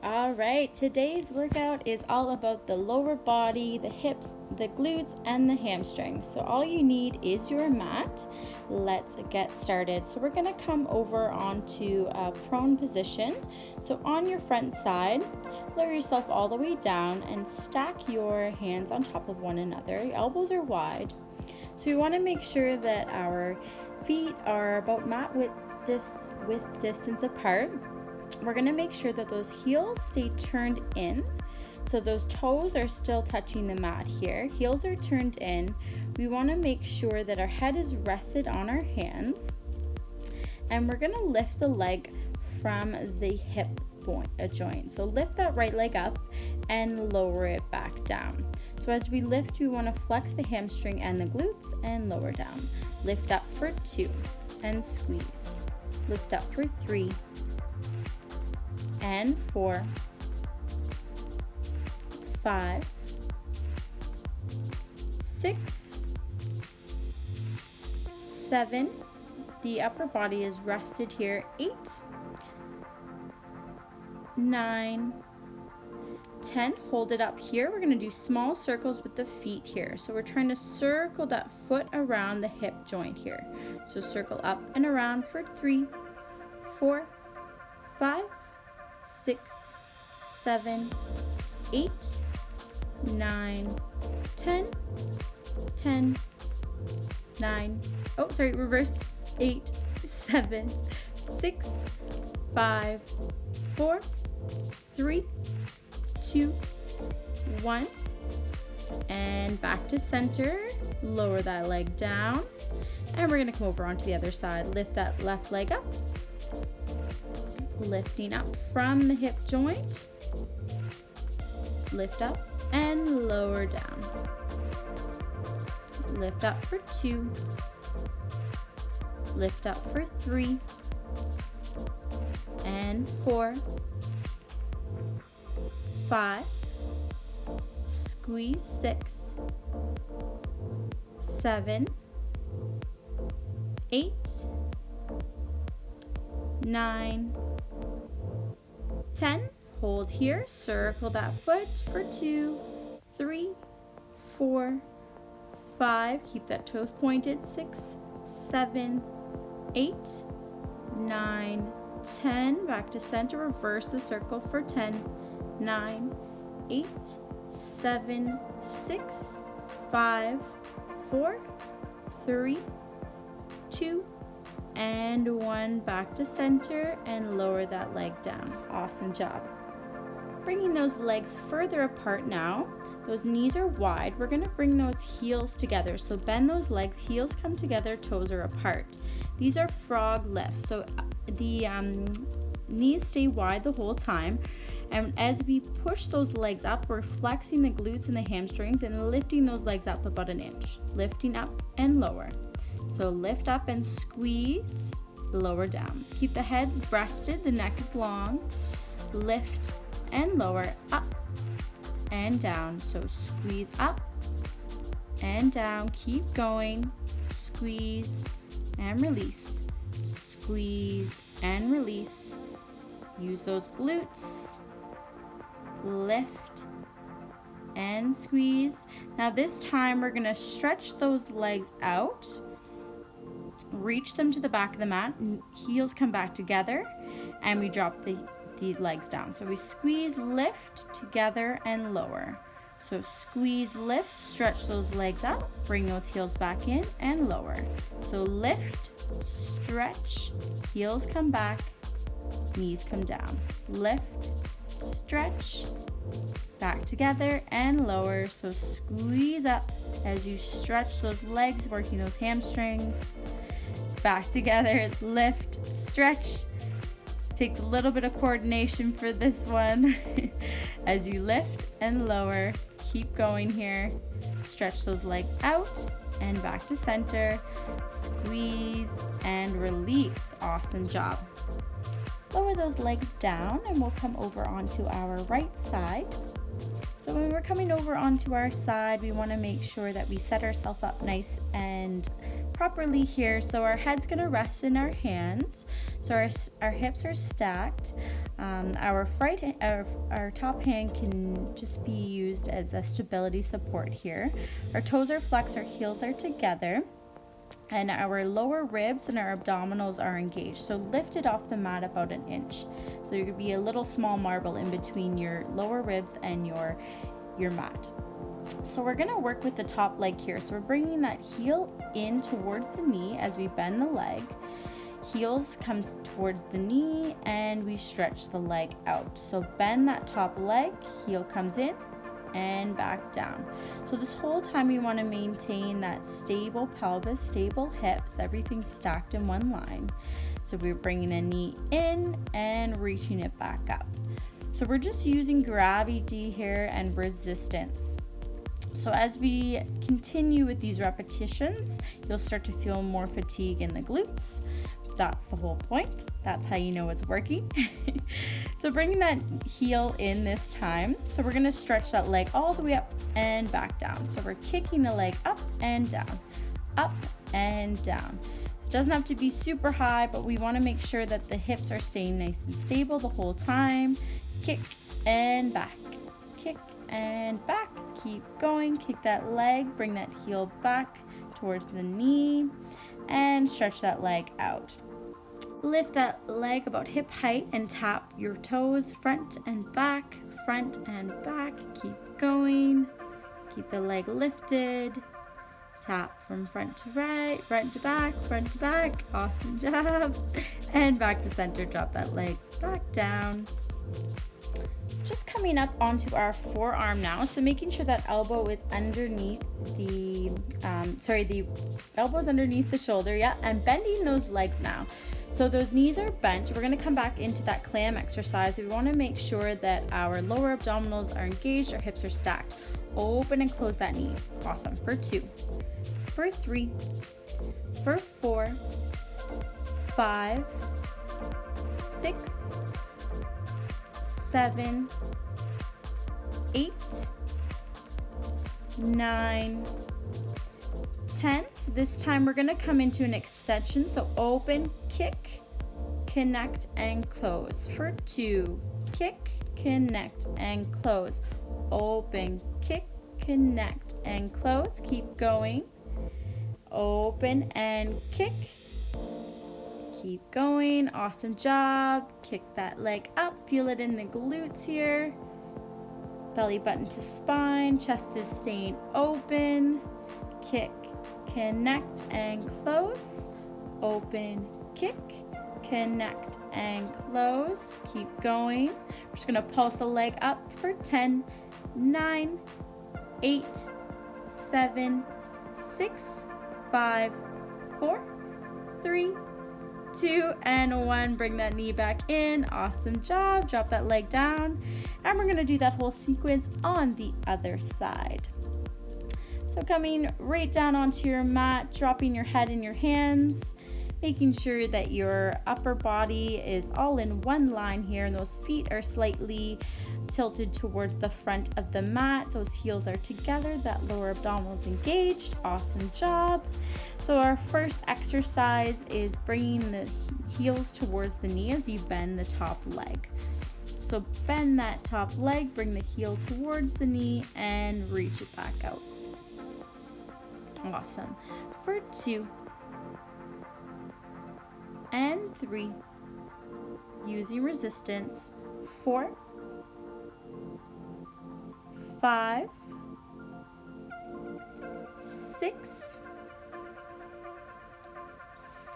All right, today's workout is all about the lower body, the hips, the glutes, and the hamstrings. So all you need is your mat. Let's get started. So we're gonna come over onto a prone position. So on your front side, lower yourself all the way down and stack your hands on top of one another. Your elbows are wide. So we wanna make sure that our feet are about mat width distance apart. We're going to make sure that those heels stay turned in. So those toes are still touching the mat here. Heels are turned in. We want to make sure that our head is rested on our hands. And we're going to lift the leg from the hip joint. So lift that right leg up and lower it back down. So as we lift, we want to flex the hamstring and the glutes and lower down. Lift up for 2 and squeeze. Lift up for 3 and 4, 5, 6, 7. The upper body is rested here. 8, 9, 10. Hold it up here. We're going to do small circles with the feet here. So we're trying to circle that foot around the hip joint here. So circle up and around for 3, 4, 5, 6, 7, 8, 9, 10, 10, 9, oh sorry, reverse, 8, 7, 6, 5, 4, 3, 2, 1, and back to center. Lower that leg down, and we're going to come over onto the other side. Lift that left leg up. Lifting up from the hip joint, lift up and lower down. Lift up for 2, lift up for 3 and 4, 5, squeeze 6, 7, 8, 9, 10. Hold here, circle that foot for 2, 3, 4, 5. Keep that toe pointed. 6, 7, 8, 9, 10. Back to center. Reverse the circle for 10, 9, 8, 7, 6, 5, 4, 3, 2, and 1. Back to center and lower that leg down. Awesome job. Bringing those legs further apart now. Those knees are wide. We're going to bring those heels together. So bend those legs, heels come together, toes are apart. These are frog lifts. So the knees stay wide the whole time. And as we push those legs up, we're flexing the glutes and the hamstrings and lifting those legs up about an inch. Lifting up and lower. So lift up and squeeze, lower down. Keep the head rested, the neck is long. Lift and lower, up and down. So squeeze up and down. Keep going. Squeeze and release. Squeeze and release. Use those glutes. Lift and squeeze. Now this time we're going to stretch those legs out. Reach them to the back of the mat, heels come back together, and we drop the legs down. So we squeeze, lift, together, and lower. So squeeze, lift, stretch those legs out, bring those heels back in, and lower. So lift, stretch, heels come back, knees come down. Lift, stretch, back together, and lower. So squeeze up as you stretch those legs, working those hamstrings. Back together, lift, stretch. Takes a little bit of coordination for this one. As you lift and lower, keep going here. Stretch those legs out and back to center. Squeeze and release. Awesome job. Lower those legs down and we'll come over onto our right side. So when we're coming over onto our side, we want to make sure that we set ourselves up nice and properly here. So our head's gonna rest in our hands. So our hips are stacked. Our top hand can just be used as a stability support here. Our toes are flexed, our heels are together, and our lower ribs and our abdominals are engaged. So lift it off the mat about an inch. So there could be a little small marble in between your lower ribs and your mat. So we're gonna work with the top leg here. So we're bringing that heel in towards the knee as we bend the leg. Heels comes towards the knee and we stretch the leg out. So bend that top leg, heel comes in and back down. So this whole time we want to maintain that stable pelvis, stable hips, everything stacked in one line. So we're bringing a knee in and reaching it back up. So we're just using gravity here and resistance. So as we continue with these repetitions, you'll start to feel more fatigue in the glutes. That's the whole point. That's how you know it's working. So bringing that heel in this time. So we're gonna stretch that leg all the way up and back down. So we're kicking the leg up and down, up and down. It doesn't have to be super high, but we wanna make sure that the hips are staying nice and stable the whole time. Kick and back, kick and back. Keep going, kick that leg, bring that heel back towards the knee and stretch that leg out. Lift that leg about hip height and tap your toes front and back, front and back. Keep going. Keep the leg lifted. Tap from front to right, front to back, front to back. Awesome job. And back to center. Drop that leg back down. Just coming up onto our forearm now. So making sure that elbow is underneath the elbow's underneath the shoulder, yeah, and bending those legs now. So those knees are bent. We're gonna come back into that clam exercise. We wanna make sure that our lower abdominals are engaged, our hips are stacked. Open and close that knee. Awesome. For 2, for 3, for 4, 5, 6, 7, 8, 9, 10. This time we're gonna come into an extension. So open, kick, connect, and close. For 2, kick, connect, and close. Open, kick, connect, and close. Keep going. Open and kick. Keep going. Awesome job. Kick that leg up. Feel it in the glutes here. Belly button to spine. Chest is staying open. Kick, connect, and close. Open, kick, connect, and close. Keep going. We're just going to pulse the leg up for 10, 9, 8, 7, 6, 5, 4, 3, 2, and 1. Bring that knee back in. Awesome job. Drop that leg down. And we're going to do that whole sequence on the other side. So coming right down onto your mat, dropping your head in your hands, making sure that your upper body is all in one line here, and those feet are slightly tilted towards the front of the mat. Those heels are together, that lower abdominal is engaged. Awesome job. So our first exercise is bringing the heels towards the knee as you bend the top leg. So bend that top leg, bring the heel towards the knee, and reach it back out. Awesome. For 2 and 3, using resistance. 4, 5, 6,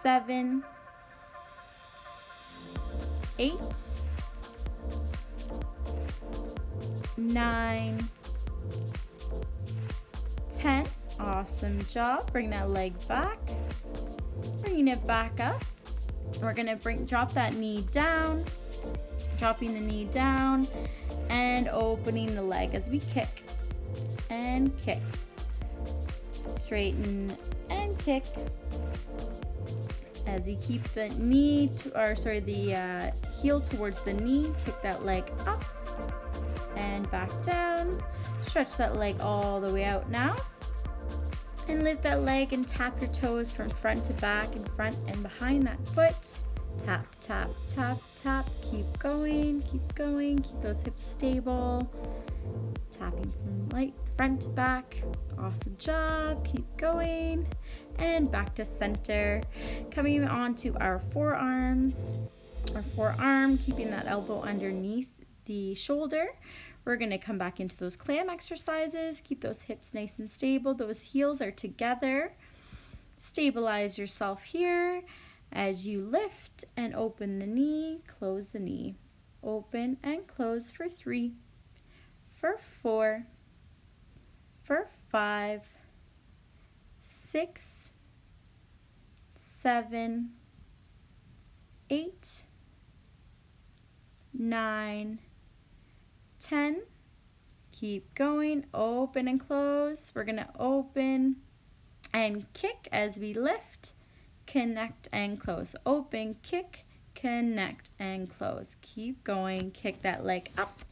7, 8, 9, 10. Awesome job. Bring that leg back. Bringing it back up. We're gonna drop that knee down. Dropping the knee down and opening the leg as we kick and kick. Straighten and kick. As you keep the heel towards the knee, kick that leg up and back down. Stretch that leg all the way out now. And lift that leg and tap your toes from front to back and front and behind that foot. Tap, tap, tap, tap. Keep going, keep going. Keep those hips stable. Tapping from light front to back. Awesome job. Keep going. And back to center. Coming on to our forearms. Our forearm, keeping that elbow underneath the shoulder. We're going to come back into those clam exercises. Keep those hips nice and stable. Those heels are together. Stabilize yourself here as you lift and open the knee, close the knee. Open and close for 3, for 4, for 5, 6, 7, 8, 9, 10. Keep going. Open and close. We're going to open and kick as we lift, connect and close. Open, kick, connect and close. Keep going. Kick that leg up.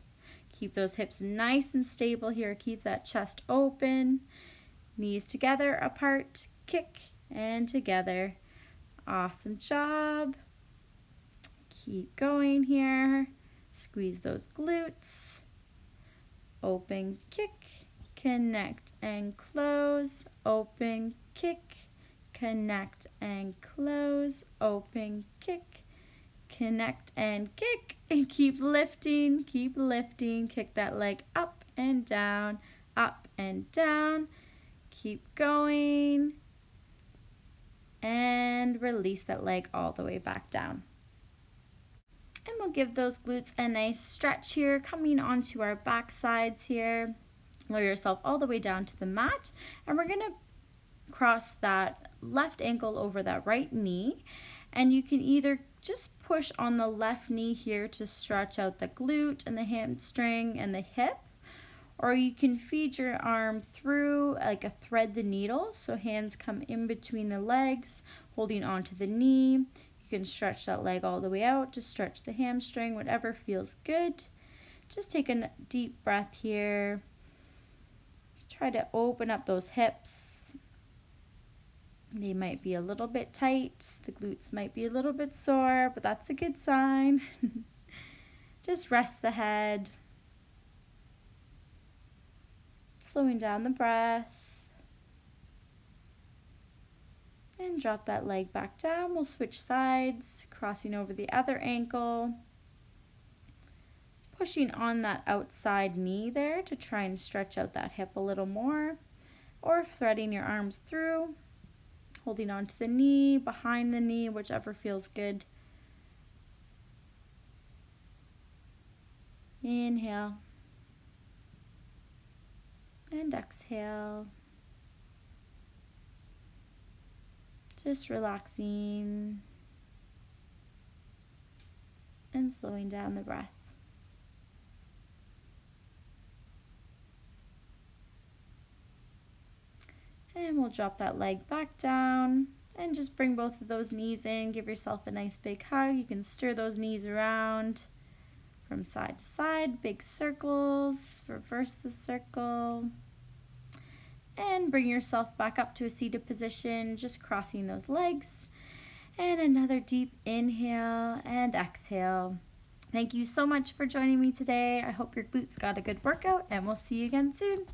Keep those hips nice and stable here. Keep that chest open. Knees together, apart, kick and together. Awesome job. Keep going here. Squeeze those glutes. Open, kick, connect and close. Open, kick, connect and close. Open, kick, connect and kick. And keep lifting, keep lifting. Kick that leg up and down, up and down. Keep going. And release that leg all the way back down. And we'll give those glutes a nice stretch here, coming onto our back sides here. Lower yourself all the way down to the mat. And we're going to cross that left ankle over that right knee. And you can either just push on the left knee here to stretch out the glute and the hamstring and the hip. Or you can feed your arm through like a thread the needle. So hands come in between the legs, holding onto the knee. You can stretch that leg all the way out, just stretch the hamstring, whatever feels good. Just take a deep breath here. Try to open up those hips. They might be a little bit tight. The glutes might be a little bit sore, but that's a good sign. Just rest the head. Slowing down the breath. And drop that leg back down. We'll switch sides, crossing over the other ankle. Pushing on that outside knee there to try and stretch out that hip a little more. Or threading your arms through, holding onto the knee, behind the knee, whichever feels good. Inhale. And exhale. Just relaxing and slowing down the breath. And we'll drop that leg back down and just bring both of those knees in. Give yourself a nice big hug. You can stir those knees around from side to side, big circles, reverse the circle. And bring yourself back up to a seated position, just crossing those legs. And another deep inhale and exhale. Thank you so much for joining me today. I hope your glutes got a good workout, and we'll see you again soon.